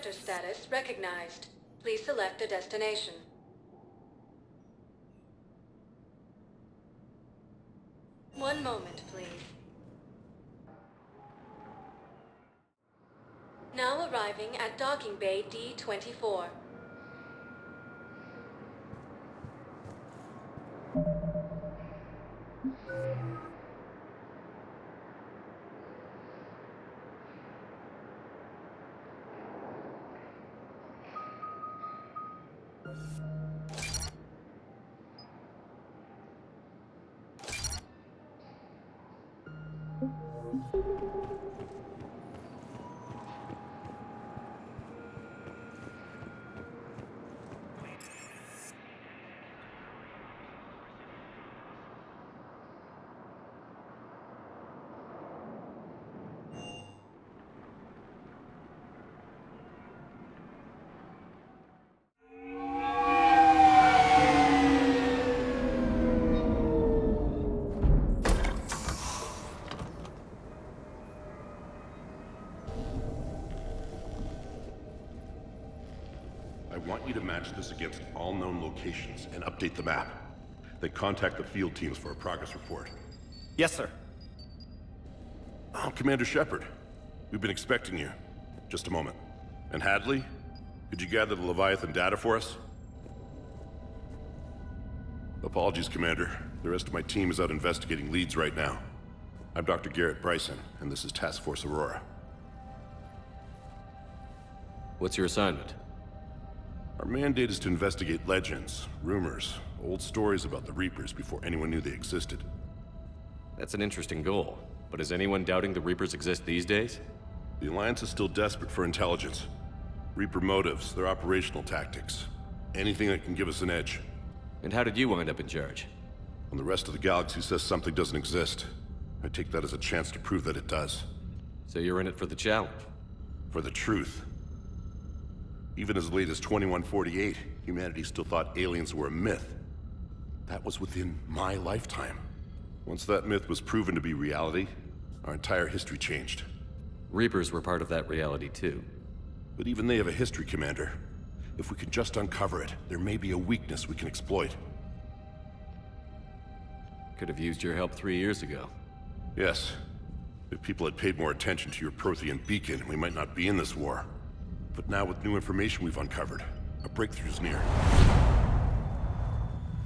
sector status recognized. Please select a destination. One moment, please. Now arriving at docking bay D-24. I want you to match this against all known locations and update the map. Then contact the field teams for a progress report. Yes, sir. Oh, Commander Shepard. We've been expecting you. Just a moment. And Hadley? Could you gather the Leviathan data for us? Apologies, Commander. The rest of my team is out investigating leads right now. I'm Dr. Garrett Bryson, and this is Task Force Aurora. What's your assignment? Our mandate is to investigate legends, rumors, old stories about the Reapers before anyone knew they existed. That's an interesting goal, but is anyone doubting the Reapers exist these days? The Alliance is still desperate for intelligence. Reaper motives, their operational tactics. Anything that can give us an edge. And how did you wind up in charge? When the rest of the galaxy says something doesn't exist, I take that as a chance to prove that it does. So you're in it for the challenge? For the truth. Even as late as 2148, humanity still thought aliens were a myth. That was within my lifetime. Once that myth was proven to be reality, our entire history changed. Reapers were part of that reality too. But even they have a history, Commander. If we can just uncover it, there may be a weakness we can exploit. Could have used your help 3 years ago. Yes. If people had paid more attention to your Prothean beacon, we might not be in this war. But now with new information we've uncovered, a breakthrough's near.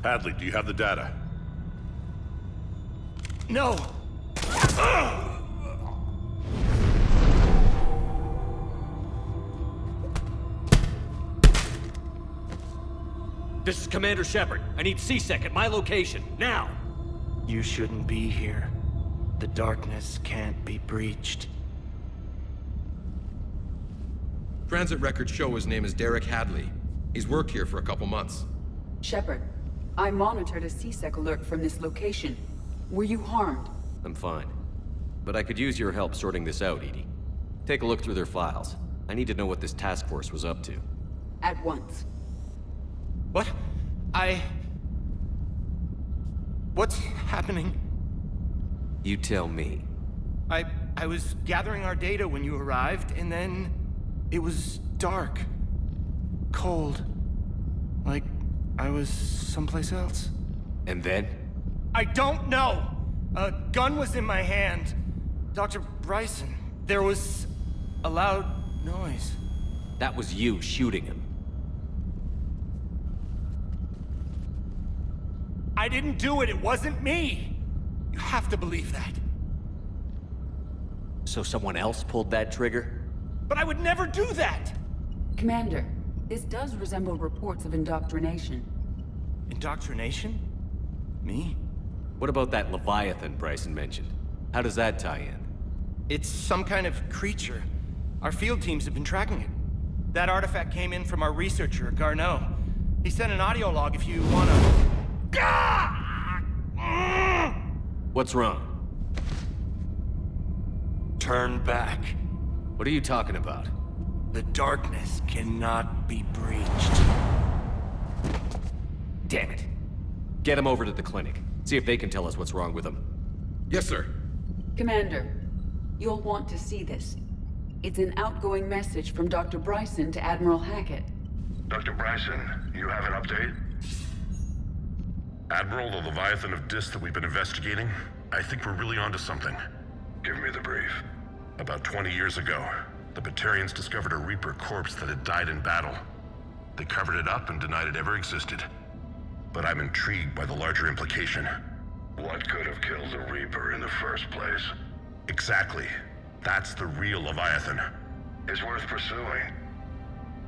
Hadley, do you have the data? No! This is Commander Shepard. I need C-Sec at my location, now! You shouldn't be here. The darkness can't be breached. Transit records show his name is Derek Hadley. He's worked here for a couple months. Shepard, I monitored a C-Sec alert from this location. Were you harmed? I'm fine. But I could use your help sorting this out, Edie. Take a look through their files. I need to know what this task force was up to. At once. What? What's happening? You tell me. I was gathering our data when you arrived, and then it was dark. Cold. Like I was someplace else. And then? I don't know! A gun was in my hand. Dr. Bryson, there was a loud noise. That was you shooting him. I didn't do it, it wasn't me! You have to believe that. So someone else pulled that trigger? But I would never do that! Commander, this does resemble reports of indoctrination. Indoctrination? Me? What about that Leviathan Bryson mentioned? How does that tie in? It's some kind of creature. Our field teams have been tracking it. That artifact came in from our researcher, Garneau. He sent an audio log if you wanna... What's wrong? Turn back. What are you talking about? The darkness cannot be breached. Damn it. Get him over to the clinic. See if they can tell us what's wrong with him. Yes, sir. Commander, you'll want to see this. It's an outgoing message from Dr. Bryson to Admiral Hackett. Dr. Bryson, you have an update? Admiral, the Leviathan of Dis that we've been investigating, I think we're really onto something. Give me the brief. About 20 years ago, the Batarians discovered a Reaper corpse that had died in battle. They covered it up and denied it ever existed. But I'm intrigued by the larger implication. What could have killed the Reaper in the first place? Exactly. That's the real Leviathan. It's worth pursuing.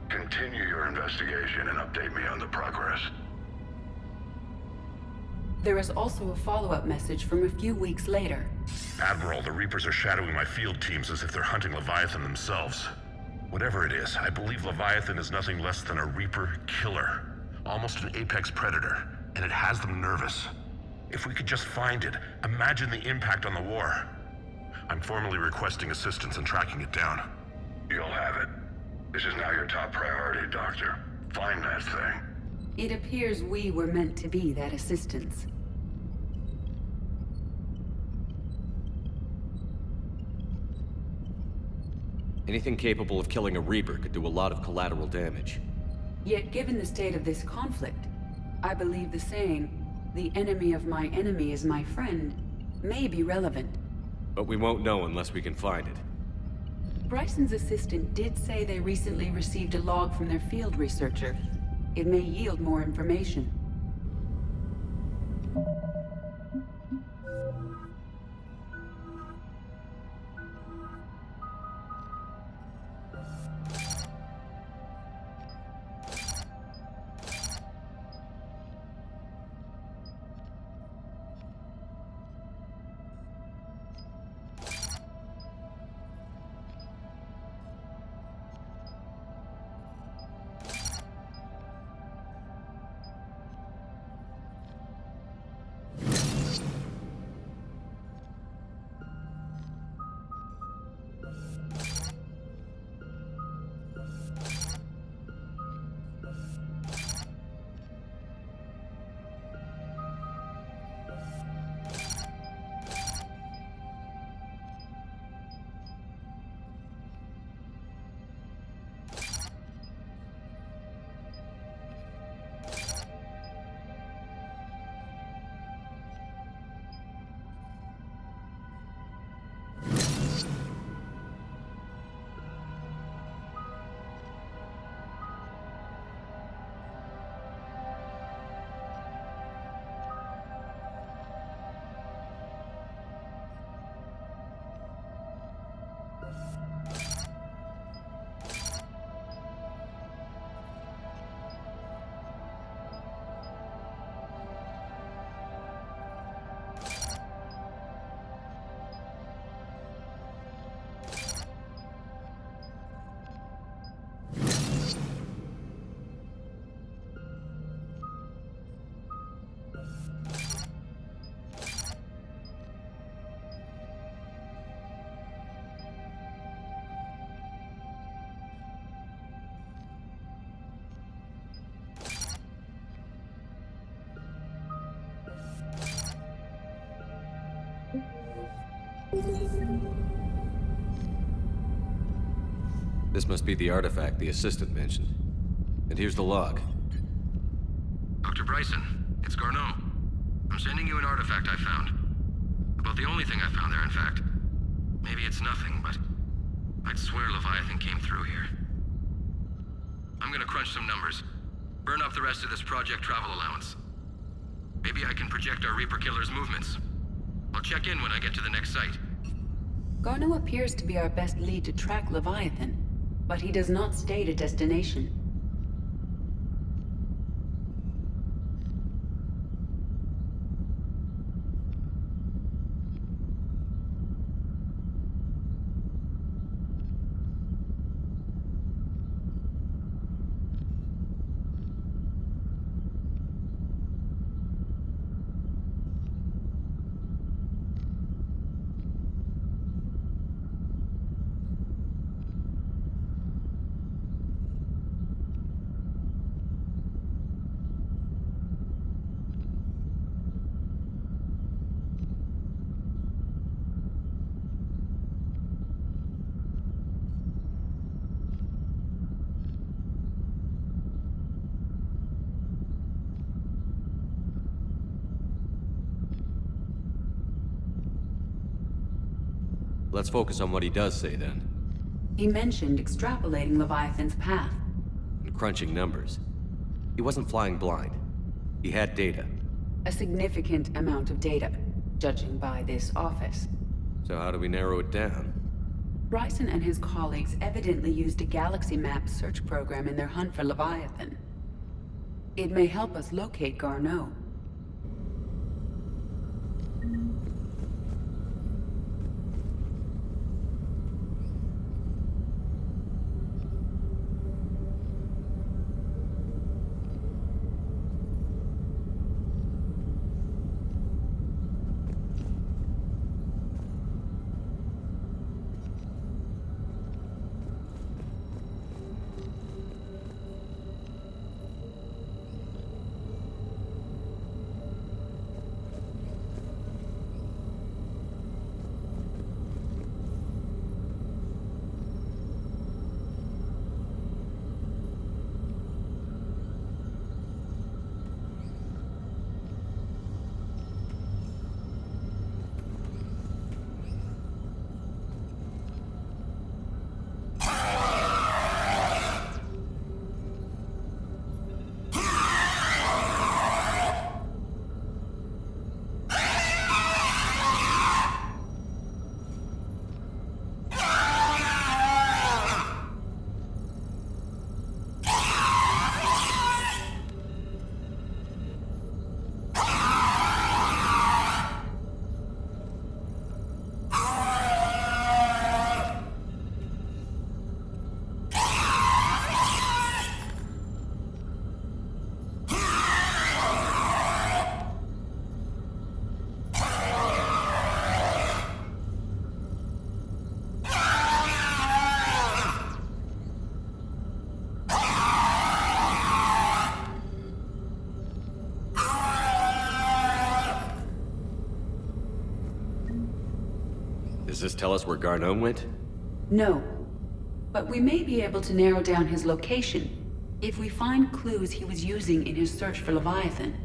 Continue your investigation and update me on the progress. There is also a follow-up message from a few weeks later. Admiral, the Reapers are shadowing my field teams as if they're hunting Leviathan themselves. Whatever it is, I believe Leviathan is nothing less than a Reaper killer. Almost an apex predator, and it has them nervous. If we could just find it, imagine the impact on the war. I'm formally requesting assistance in tracking it down. You'll have it. This is now your top priority, Doctor. Find that thing. It appears we were meant to be that assistance. Anything capable of killing a Reaper could do a lot of collateral damage. Yet given the state of this conflict, I believe the saying, "The enemy of my enemy is my friend," may be relevant. But we won't know unless we can find it. Bryson's assistant did say they recently received a log from their field researcher. It may yield more information. This must be the artifact the assistant mentioned. And here's the log. Dr. Bryson, it's Garneau. I'm sending you an artifact I found. About the only thing I found there, in fact. Maybe it's nothing, but I'd swear Leviathan came through here. I'm gonna crunch some numbers. Burn up the rest of this project travel allowance. Maybe I can project our Reaper killer's movements. I'll check in when I get to the next site. Garneau appears to be our best lead to track Leviathan, but he does not state a destination. Let's focus on what he does say then. He mentioned extrapolating Leviathan's path. And crunching numbers. He wasn't flying blind. He had data. A significant amount of data, judging by this office. So how do we narrow it down? Bryson and his colleagues evidently used a galaxy map search program in their hunt for Leviathan. It may help us locate Garneau. Does this tell us where Garneau went? No. But we may be able to narrow down his location if we find clues he was using in his search for Leviathan.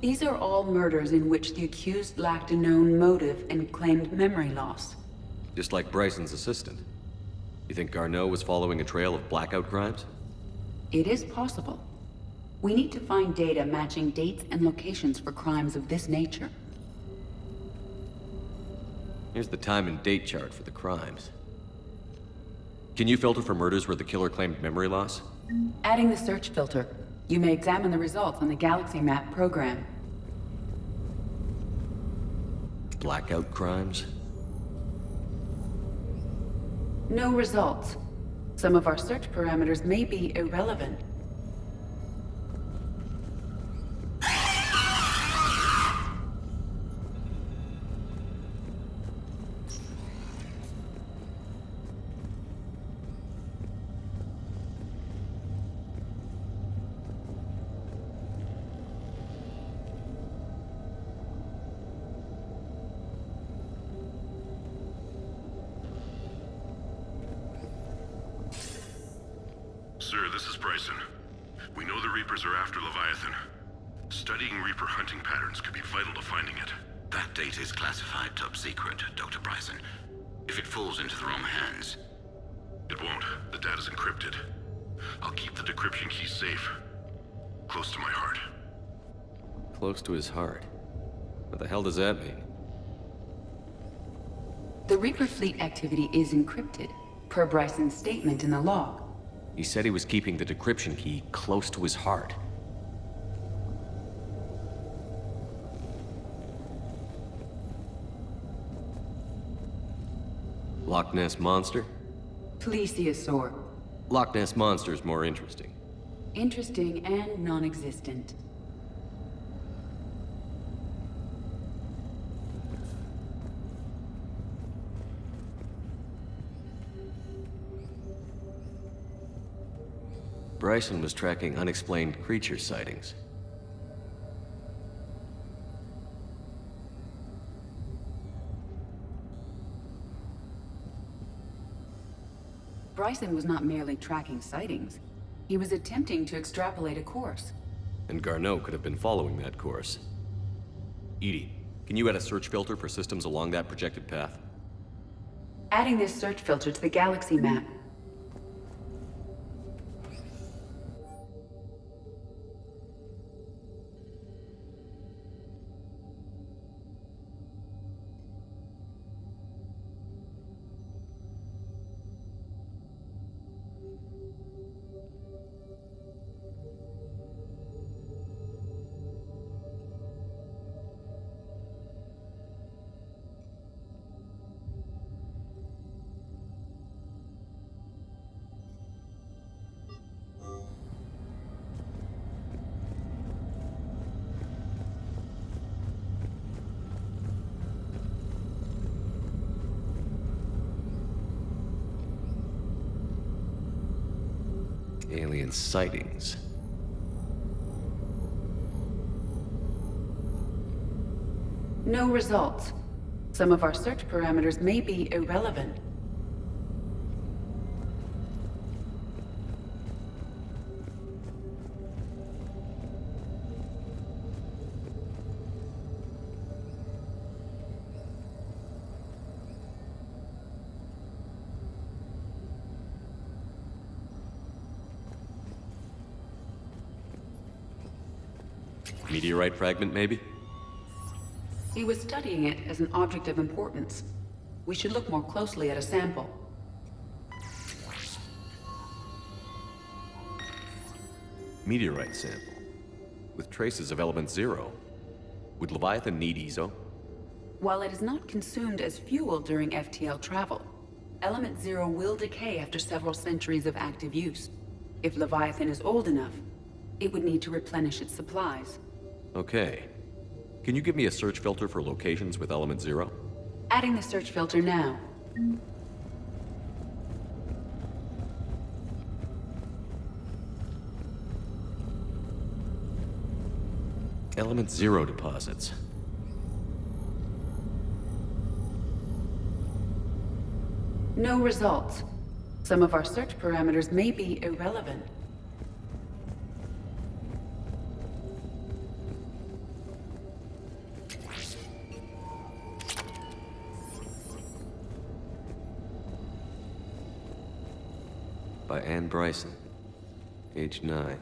These are all murders in which the accused lacked a known motive and claimed memory loss. Just like Bryson's assistant. You think Garneau was following a trail of blackout crimes? It is possible. We need to find data matching dates and locations for crimes of this nature. Here's the time and date chart for the crimes. Can you filter for murders where the killer claimed memory loss? Adding the search filter, you may examine the results on the Galaxy Map program. Blackout crimes? No results. Some of our search parameters may be irrelevant. Sir, this is Bryson. We know the Reapers are after Leviathan. Studying Reaper hunting patterns could be vital to finding it. That data is classified top secret, Dr. Bryson. If it falls into the wrong hands... It won't. The data's encrypted. I'll keep the decryption key safe. Close to my heart. Close to his heart. What the hell does that mean? The Reaper fleet activity is encrypted, per Bryson's statement in the log. He said he was keeping the decryption key close to his heart. Loch Ness Monster? Plesiosaur. Loch Ness Monster's more interesting. Interesting and non-existent. Bryson was tracking unexplained creature sightings. Bryson was not merely tracking sightings. He was attempting to extrapolate a course. And Garneau could have been following that course. EDI, can you add a search filter for systems along that projected path? Adding this search filter to the galaxy map. Alien sightings. No results. Some of our search parameters may be irrelevant. Meteorite fragment, maybe? He was studying it as an object of importance. We should look more closely at a sample. Meteorite sample. With traces of element 0. Would Leviathan need ESO? While it is not consumed as fuel during FTL travel, element 0 will decay after several centuries of active use. If Leviathan is old enough, it would need to replenish its supplies. Okay. Can you give me a search filter for locations with element 0? Adding the search filter now. Element 0 deposits. No results. Some of our search parameters may be irrelevant. By Anne Bryson. Age 9.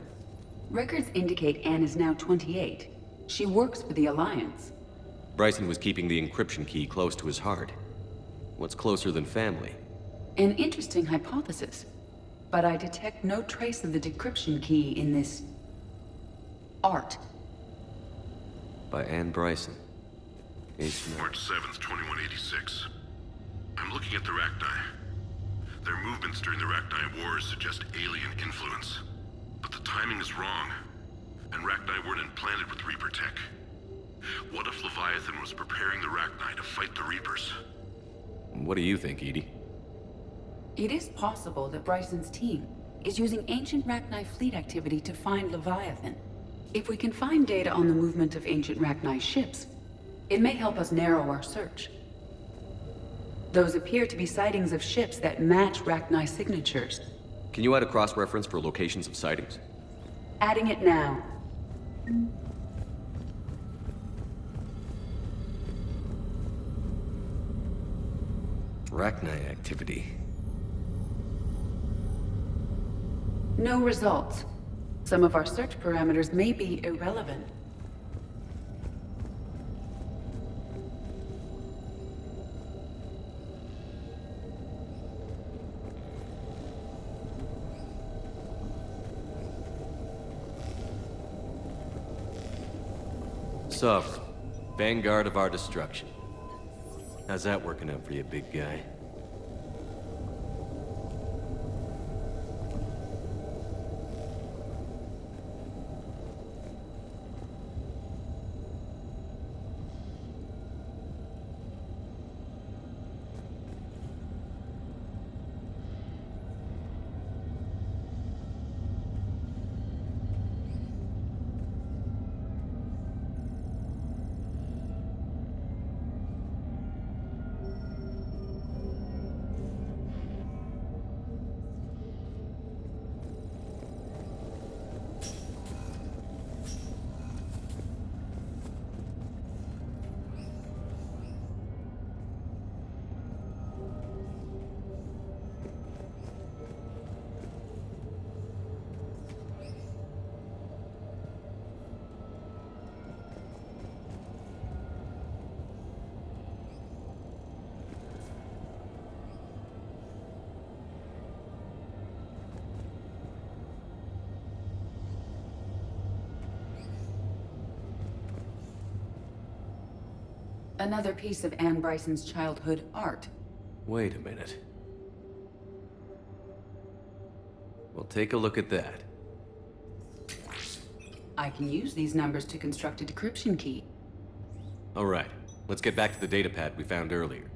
Records indicate Anne is now 28. She works for the Alliance. Bryson was keeping the encryption key close to his heart. What's closer than family? An interesting hypothesis. But I detect no trace of the decryption key in this... art. By Anne Bryson. Age 9. March 7th, 2186. I'm looking at the Rachni. Their movements during the Rachni Wars suggest alien influence. But the timing is wrong, and Rachni weren't implanted with Reaper tech. What if Leviathan was preparing the Rachni to fight the Reapers? What do you think, EDI? It is possible that Bryson's team is using ancient Rachni fleet activity to find Leviathan. If we can find data on the movement of ancient Rachni ships, it may help us narrow our search. Those appear to be sightings of ships that match Rachni signatures. Can you add a cross-reference for locations of sightings? Adding it now. Rachni activity. No results. Some of our search parameters may be irrelevant. Sovereign, vanguard of our destruction. How's that working out for you, big guy? Another piece of Anne Bryson's childhood art. Wait a minute. Well, take a look at that. I can use these numbers to construct a decryption key. All right, let's get back to the datapad we found earlier.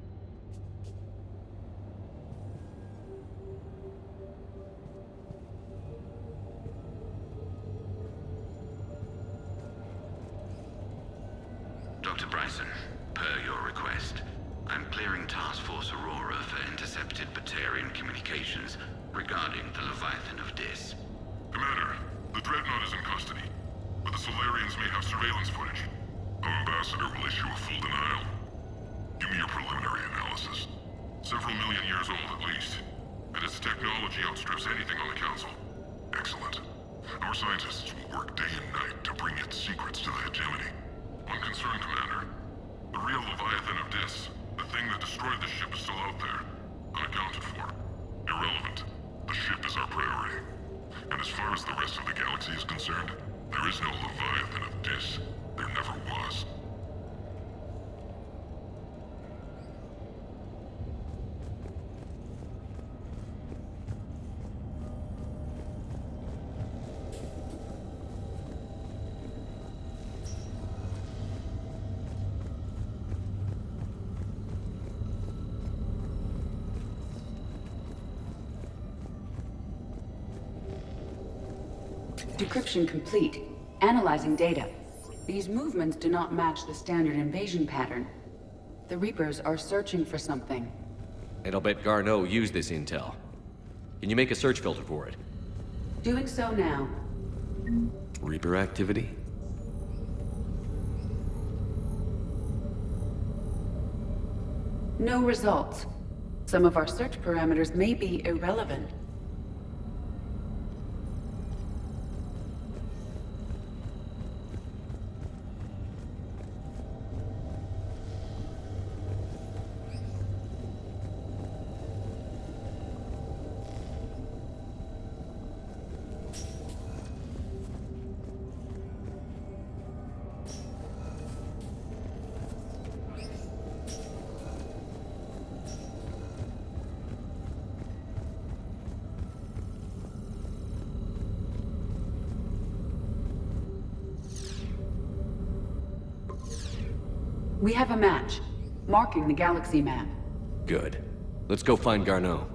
Dr. Bryson, per your request, I'm clearing Task Force Aurora for intercepted Batarian communications regarding the Leviathan of Dis. Commander, the Dreadnought is in custody, but the Solarians may have surveillance footage. Our ambassador will issue a full denial. Give me your preliminary analysis. Several million years old at least, and its technology outstrips anything on the Council. Excellent. Our scientists will work day and night to bring its secrets to the hegemony. One concern, Commander. The real Leviathan of Dis, the thing that destroyed the ship, is still out there. Unaccounted for. Irrelevant. The ship is our priority. And as far as the rest of the galaxy is concerned, there is no Leviathan of Dis. There never was. Decryption complete. Analyzing data. These movements do not match the standard invasion pattern. The Reapers are searching for something. And I'll bet Garneau used this intel. Can you make a search filter for it? Doing so now. Reaper activity? No results. Some of our search parameters may be irrelevant. We have a match, marking the galaxy map. Good. Let's go find Garneau.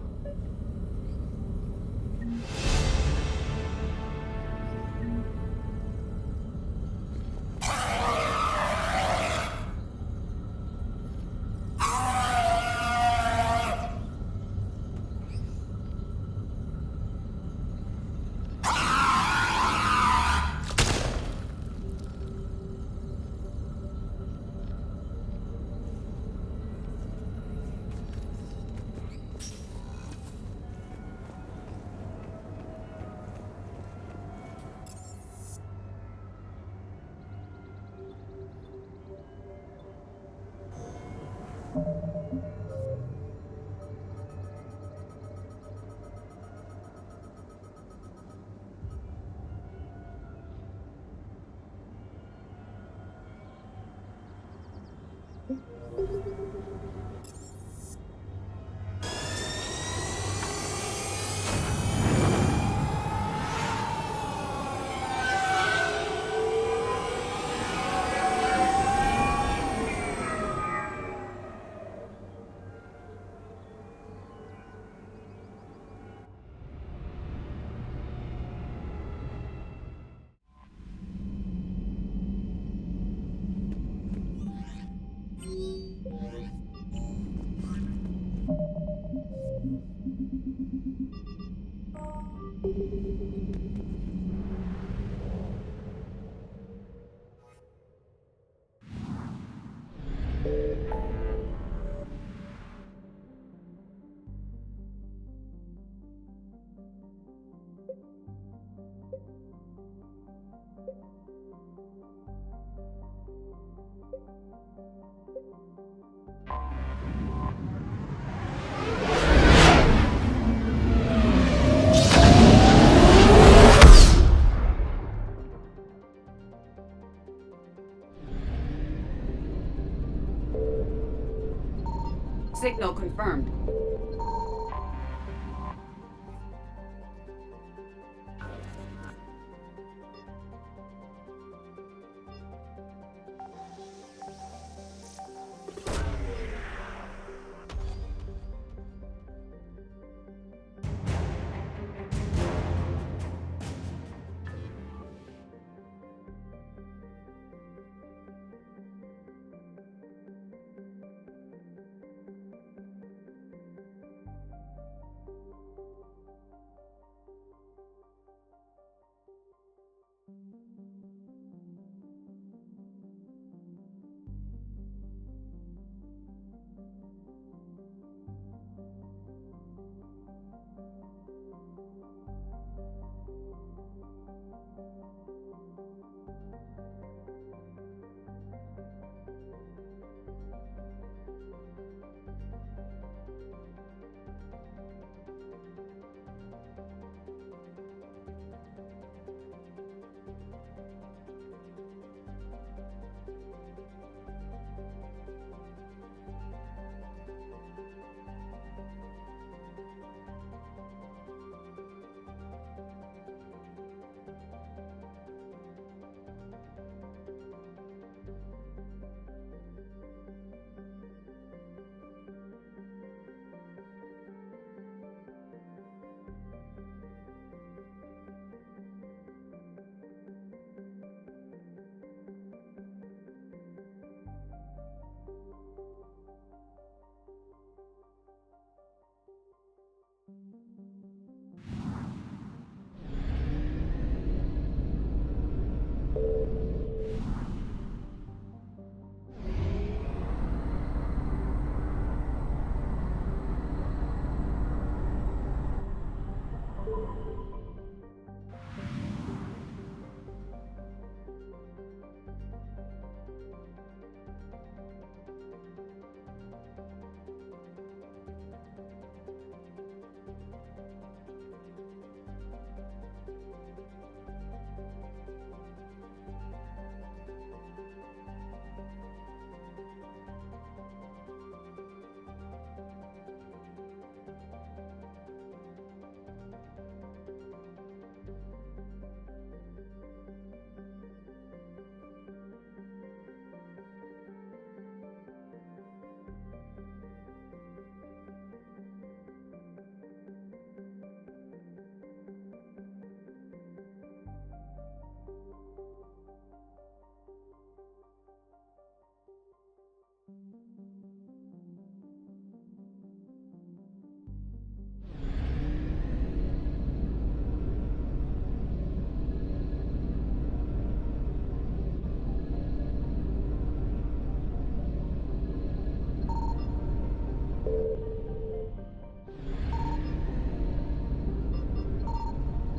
Signal confirmed.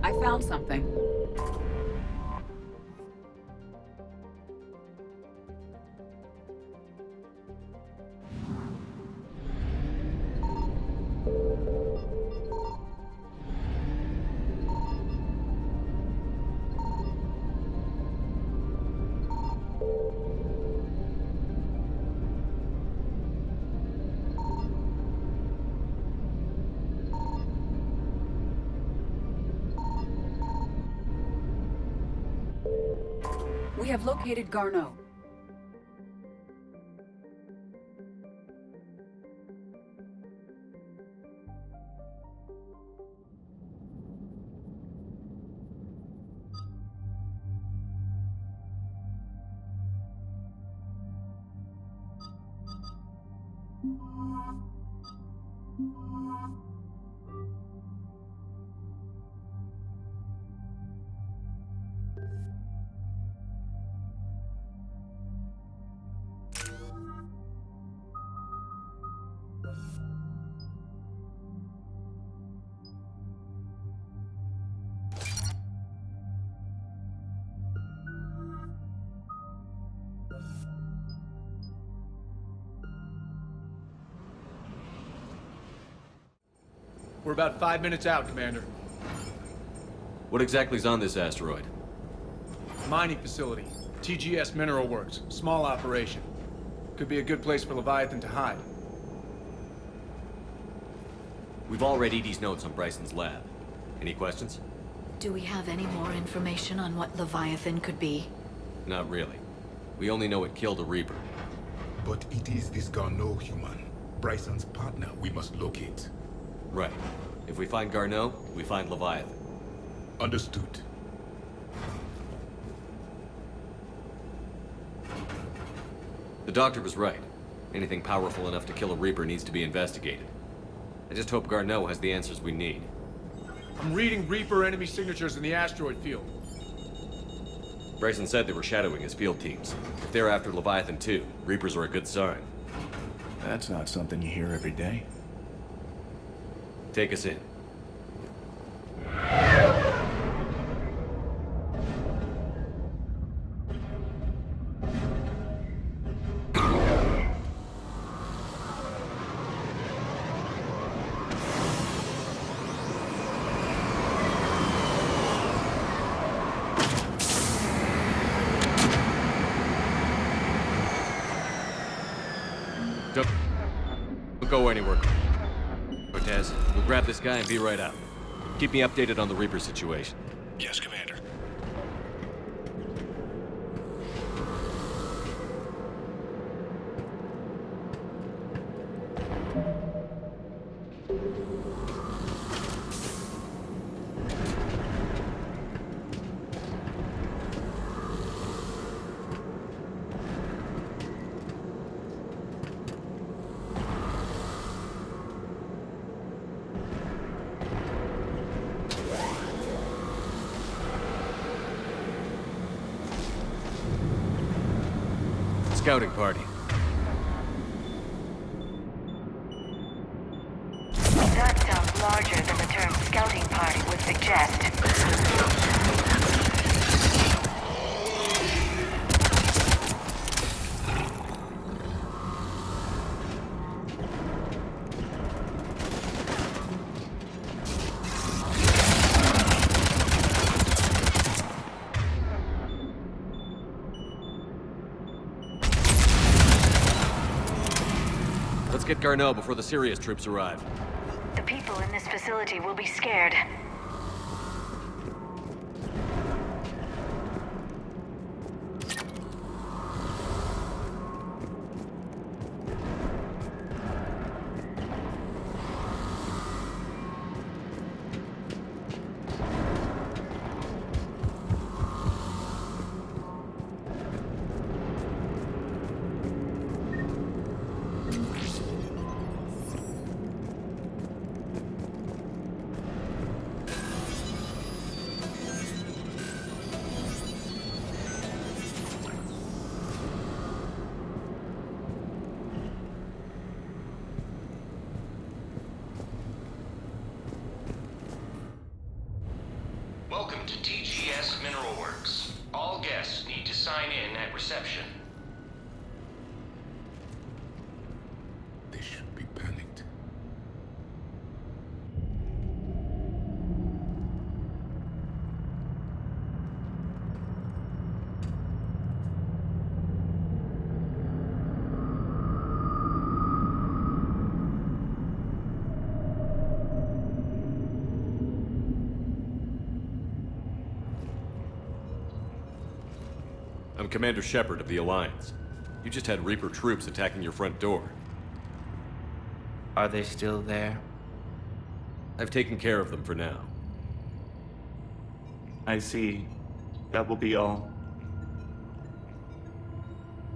I found something. We have located Garneau. We're about 5 minutes out, Commander. What exactly is on this asteroid? Mining facility. TGS Mineral Works. Small operation. Could be a good place for Leviathan to hide. We've all read Edie's notes on Bryson's lab. Any questions? Do we have any more information on what Leviathan could be? Not really. We only know it killed a Reaper. But it is this Garneau human, Bryson's partner, we must locate. Right. If we find Garneau, we find Leviathan. Understood. The doctor was right. Anything powerful enough to kill a Reaper needs to be investigated. I just hope Garneau has the answers we need. I'm reading Reaper enemy signatures in the asteroid field. Bryson said they were shadowing his field teams. If they're after Leviathan too, Reapers are a good sign. That's not something you hear every day. Take us in. Don't go anywhere. Cortez, we'll grab this guy and be right out. Keep me updated on the Reaper situation. Yes, Commander. Scouting party. That sounds larger than the term scouting party would suggest. Let's get Garneau before the Sirius troops arrive. The people in this facility will be scared. Welcome to TGS Mineral Works. All guests need to sign in at reception. They should be panicked. I'm Commander Shepard of the Alliance. You just had Reaper troops attacking your front door. Are they still there? I've taken care of them for now. I see. That will be all.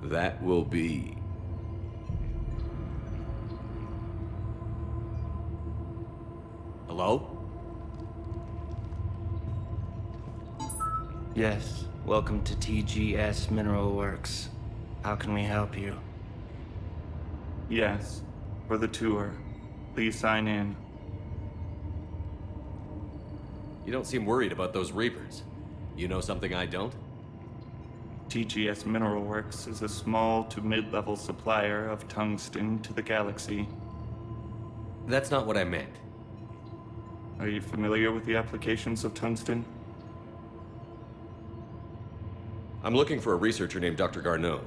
That will be... Hello? Yes. Welcome to TGS Mineral Works. How can we help you? Yes. For the tour. Please sign in. You don't seem worried about those Reapers. You know something I don't? TGS Mineral Works is a small to mid-level supplier of tungsten to the galaxy. That's not what I meant. Are you familiar with the applications of tungsten? I'm looking for a researcher named Dr. Garneau.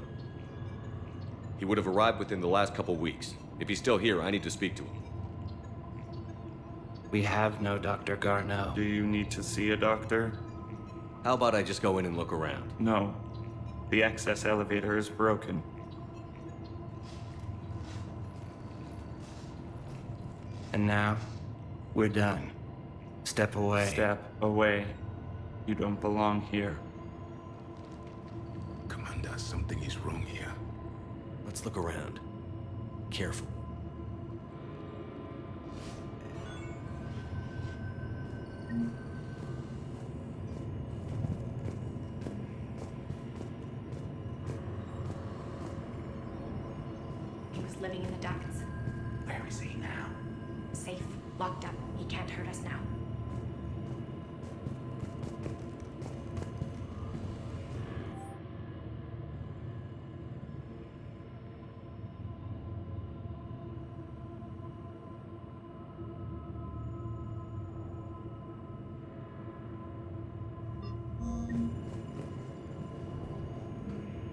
He would have arrived within the last couple weeks. If he's still here, I need to speak to him. We have no Dr. Garneau. Do you need to see a doctor? How about I just go in and look around? No. The access elevator is broken. And now, we're done. Step away. Step away. You don't belong here. Commander, something is wrong here. Let's look around. Careful. He was living in the ducts. Where is he now? Safe. Locked up. He can't hurt us now.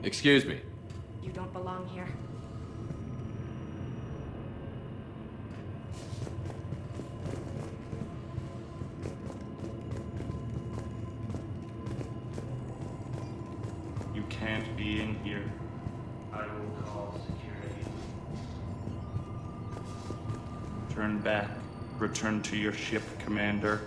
Excuse me. You don't belong here. You can't be in here. I will call security. Turn back. Return to your ship, Commander.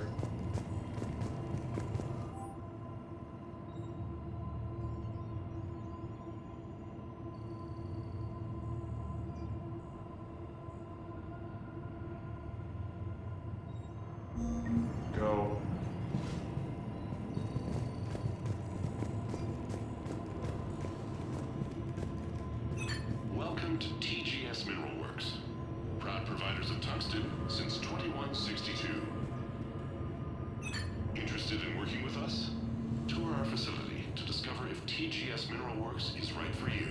Go. Welcome to TGS Mineral Works. Proud providers of tungsten since 2162. Interested in working with us? Tour our facility to discover if TGS Mineral Works is right for you.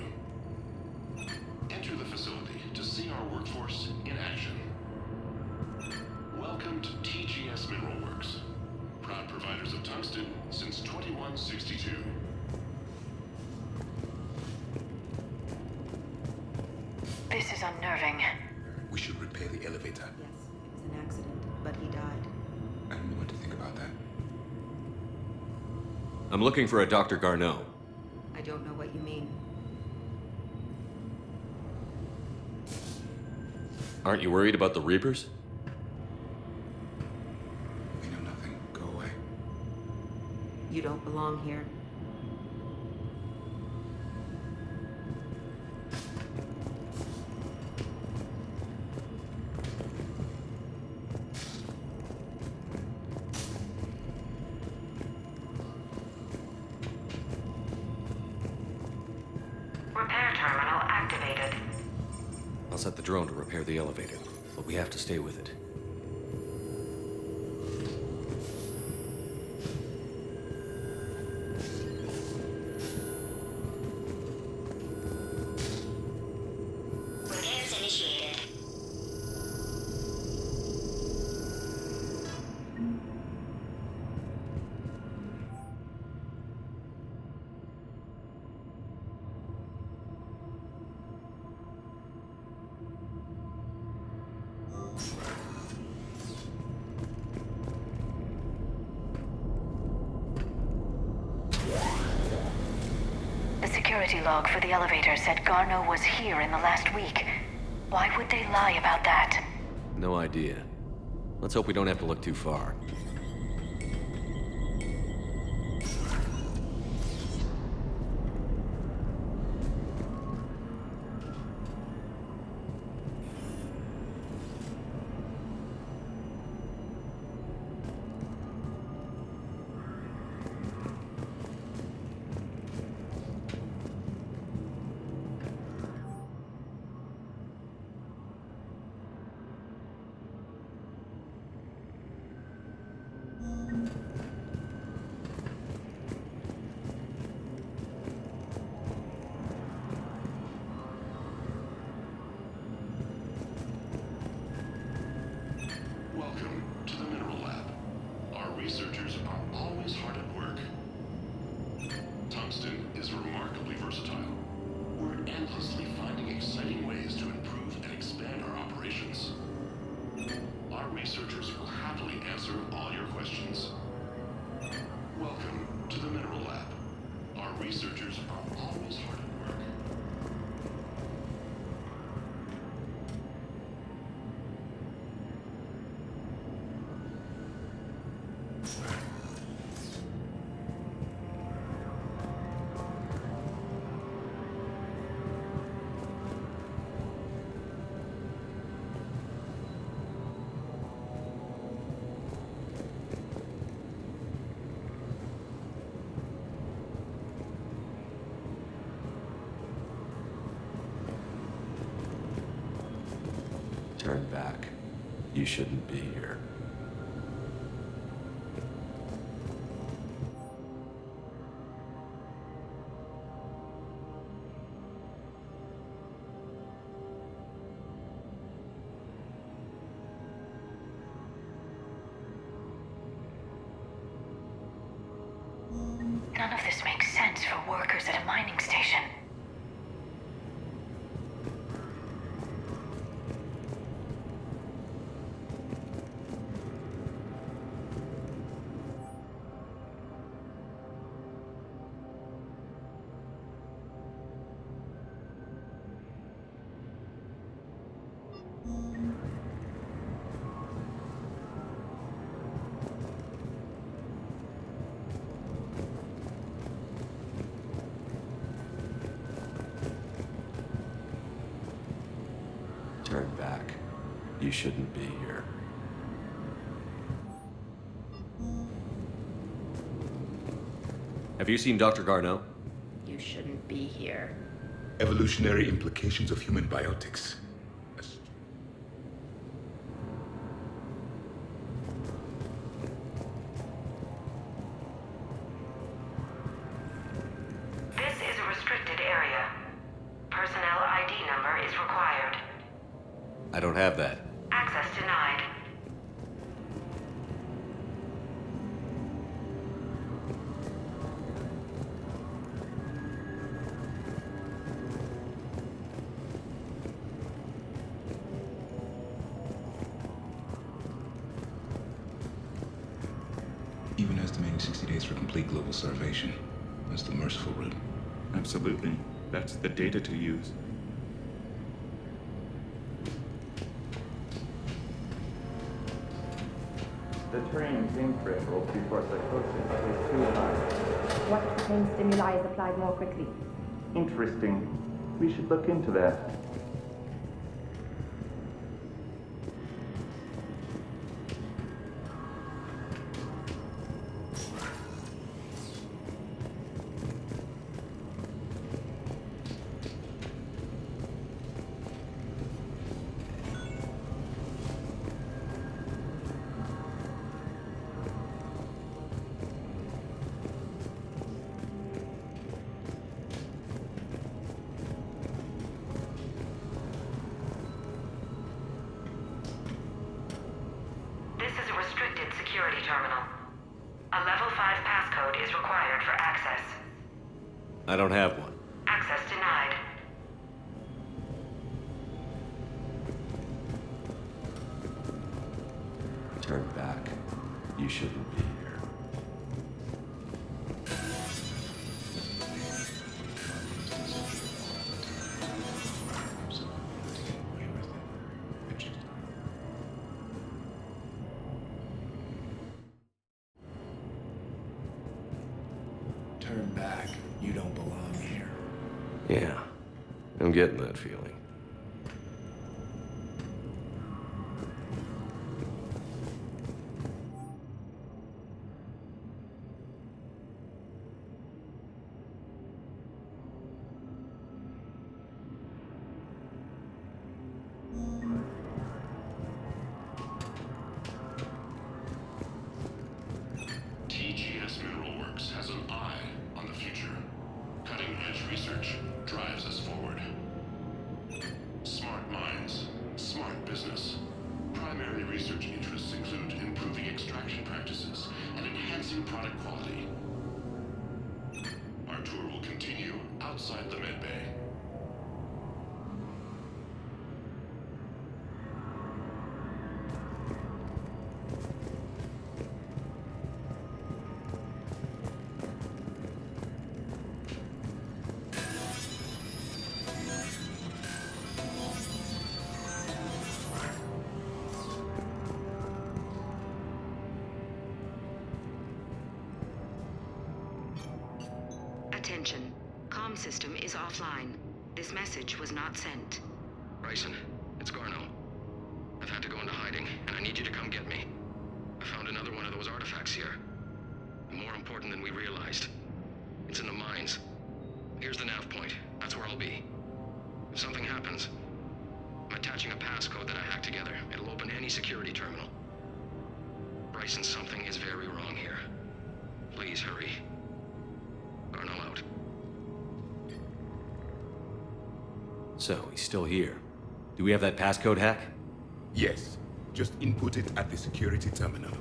Enter the facility to see our workforce in action. Welcome to TGS Mineral Works. Proud providers of tungsten since 2162. This is unnerving. We should repair the elevator. Yes, it was an accident, but he died. I don't know what to think about that. I'm looking for a Dr. Garneau. I don't know what you mean. Aren't you worried about the Reapers? We know nothing. Go away. You don't belong here. Repair terminal activated. I'll set the drone to repair the elevator, but we have to stay with it. Repairs initiated. The security log for the elevator said Garneau was here in the last week. Why would they lie about that? No idea. Let's hope we don't have to look too far. Johnston is remarkably versatile. We're endlessly finding exciting ways to improve and expand our operations. Our researchers will happily answer all your questions. Welcome to the Mineral Lab. Our researchers are always hard at work. Turn back. You shouldn't be here. None of this makes sense for workers at a mining station. Turn back. You shouldn't be here. Have you seen Dr. Garneau? You shouldn't be here. Evolutionary implications of human biotics. This is a restricted area. Personnel ID number is required. I don't have that. Access denied. Even estimating 60 days for complete global starvation. That's the merciful route. Absolutely. That's the data to use. The terrain's zinc threshold before psychosis is too high. What pain stimuli is applied more quickly? Interesting. We should look into that. This is a restricted security terminal. A level 5 passcode is required for access. I don't have one. Access denied. Turn back. You shouldn't be here. Turn back. You don't belong here. Yeah, I'm getting that feeling. TGS Mineral Works has an eye on the future. Cutting-edge research drives us forward. Smart minds, smart business. Primary research interests include improving extraction practices and enhancing product quality. Our tour outside the medbay. Attention. Comm system is offline. This message was not sent. Bryson, it's Garno. I've had to go into hiding, and I need you to come get me. I found another one of those artifacts here. More important than we realized. It's in the mines. Here's the nav point. That's where I'll be. If something happens, I'm attaching a passcode that I hacked together. It'll open any security terminal. Bryson, something is very wrong here. Please hurry. Garno out. So, he's still here. Do we have that passcode hack? Yes. Just input it at the security terminal.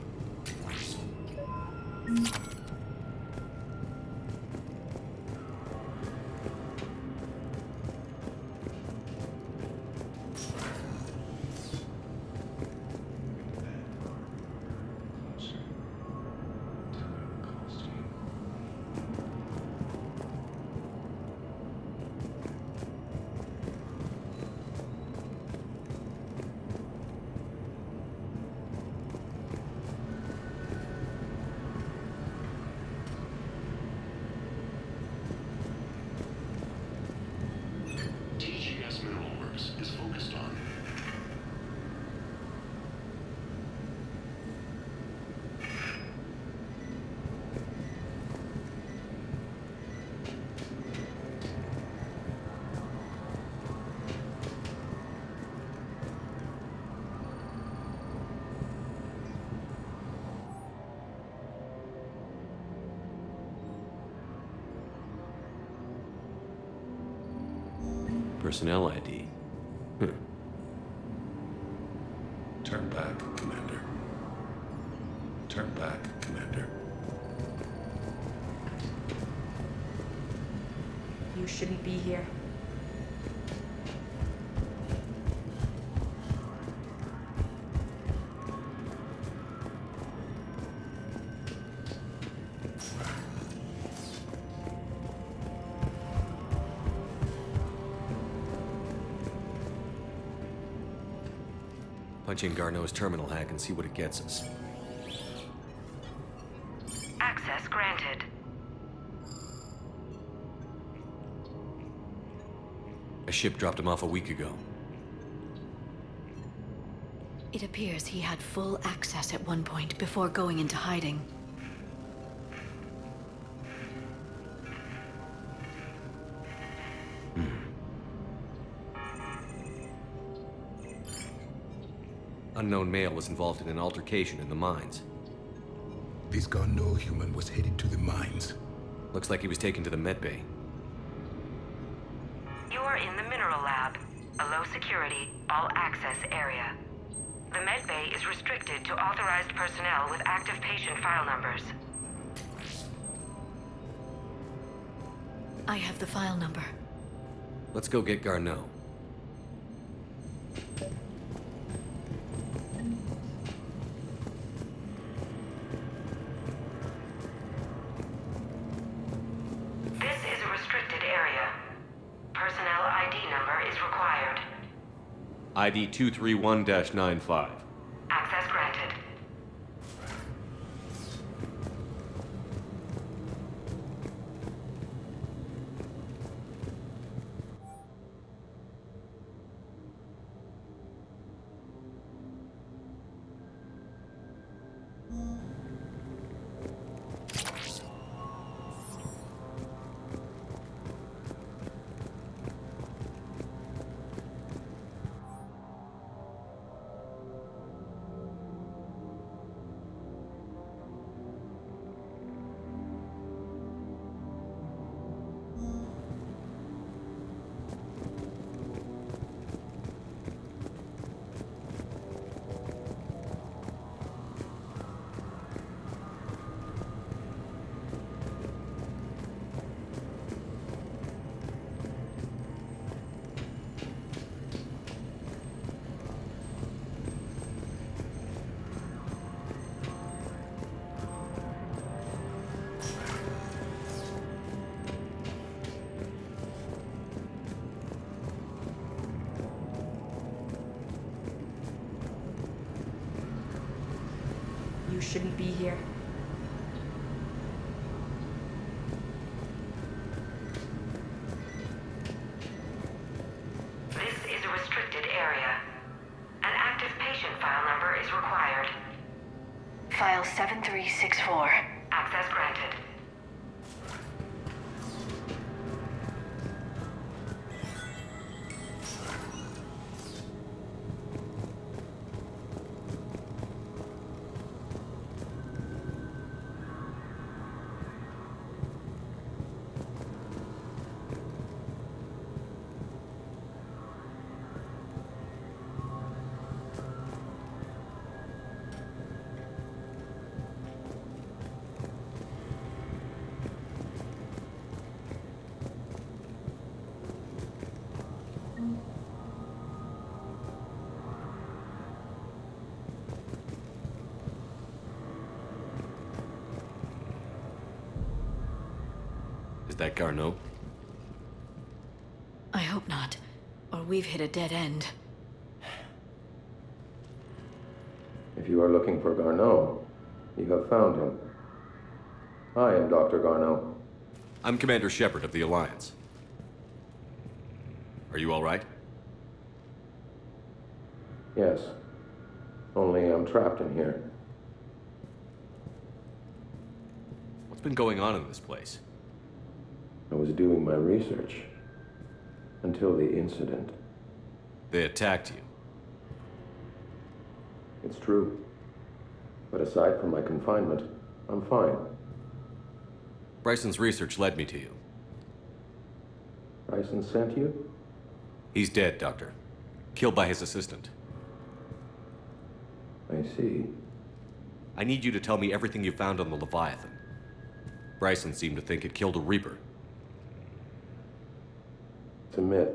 TGS Mineral Works is focused on. Personnel ID. Turn back, Commander. Turn back, Commander. You shouldn't be here. Punch in Garneau's terminal hack and see what it gets us. Access granted. A ship dropped him off a week ago. It appears he had full access at one point before going into hiding. Unknown male was involved in an altercation in the mines. This Garneau human was headed to the mines. Looks like he was taken to the medbay. You are in the mineral lab, a low security, all access area. The medbay is restricted to authorized personnel with active patient file numbers. I have the file number. Let's go get Garneau. This is a restricted area. Personnel ID number is required. ID 231-95. Access granted. shouldn't be here. This is a restricted area. An active patient file number is required. File 7364. Access granted. Is that Garneau? I hope not, or we've hit a dead end. If you are looking for Garneau, you have found him. I am Dr. Garneau. I'm Commander Shepard of the Alliance. Are you all right? Yes. Only I'm trapped in here. What's been going on in this place? I was doing my research. Until the incident. They attacked you. It's true. But aside from my confinement, I'm fine. Bryson's research led me to you. Bryson sent you? He's dead, Doctor. Killed by his assistant. I see. I need you to tell me everything you found on the Leviathan. Bryson seemed to think it killed a Reaper. It's a myth.